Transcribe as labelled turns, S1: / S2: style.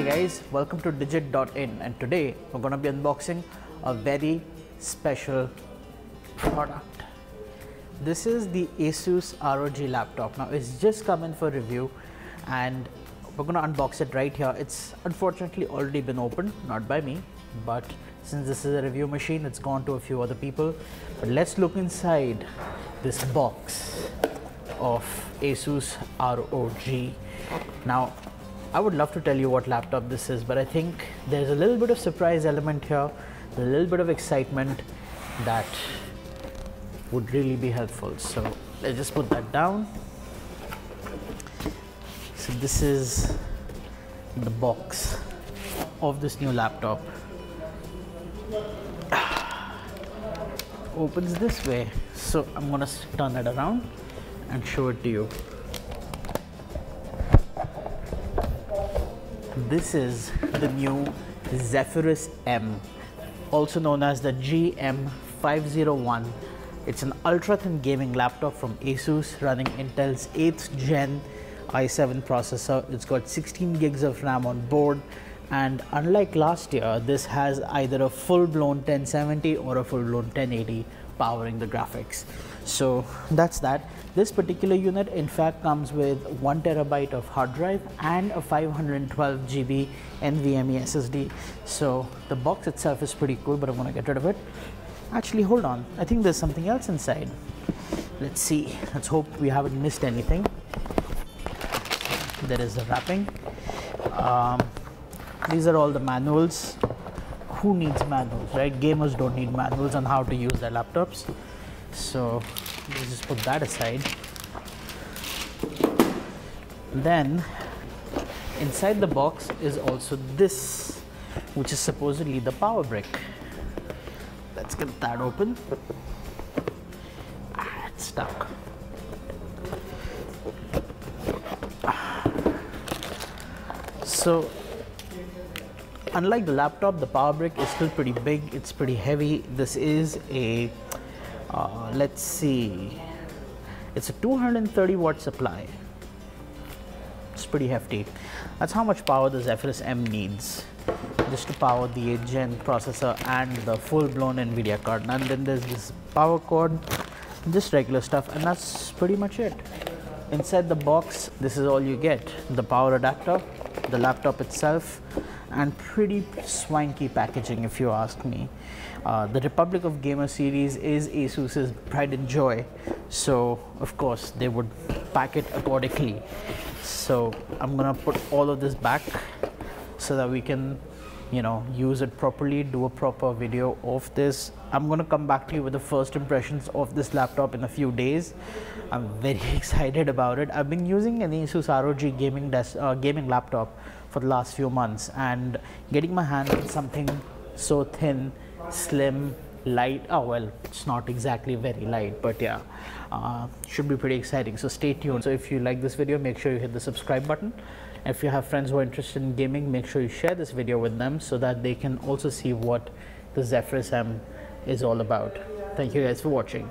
S1: Hey guys, welcome to digit.in, and today we're going to be unboxing a very special product. This is the ASUS ROG laptop. Now it's just come in for review and we're going to unbox it right here. It's unfortunately already been opened, not by me, but since this is a review machine, it's gone to a few other people. But let's look inside this box of ASUS ROG. Now I would love to tell you what laptop this is, but I think there's a little bit of surprise element here, a little bit of excitement that would really be helpful. So let's just put that down. So this is the box of this new laptop. Opens this way, so I'm gonna turn it around and show it to you. This is the new Zephyrus M, also known as the GM501. It's an ultra-thin gaming laptop from ASUS running Intel's 8th gen i7 processor. It's got 16 gigs of RAM on board, and unlike last year, this has either a full-blown 1070 or a full-blown 1080 powering the graphics. So that's that. This particular unit in fact comes with 1 terabyte of hard drive and a 512 GB NVMe SSD. So the box itself is pretty cool, but I'm gonna get rid of it. Actually, hold on, I think there's something else inside. Let's see, let's hope we haven't missed anything. There is the wrapping. These are all the manuals. Who needs manuals, right? Gamers don't need manuals on how to use their laptops. So let's just put that aside. Then inside the box is also this, which is supposedly the power brick. Let's get that open. It's stuck. So unlike the laptop, the power brick is still pretty big. It's pretty heavy. This is a let's see, it's a 230 watt supply. It's pretty hefty. That's how much power the Zephyrus M needs just to power the 8th gen processor and the full-blown NVIDIA card. And then there's this power cord, just regular stuff, and that's pretty much it. Inside the box, this is all you get: the power adapter, the laptop itself, and pretty swanky packaging if you ask me. The Republic of Gamer series is ASUS's pride and joy, so of course they would pack it accordingly. So I'm gonna put all of this back so that we can, you know, use it properly, do a proper video of this. I'm gonna come back to you with the first impressions of this laptop in a few days. I'm very excited about it. I've been using an ASUS ROG gaming laptop for the last few months, and getting my hands on something so thin, slim, light, oh well, it's not exactly very light, but yeah, should be pretty exciting. So stay tuned. So if you like this video, make sure you hit the subscribe button. If you have friends who are interested in gaming, make sure you share this video with them so that they can also see what the Zephyrus M is all about. Thank you guys for watching.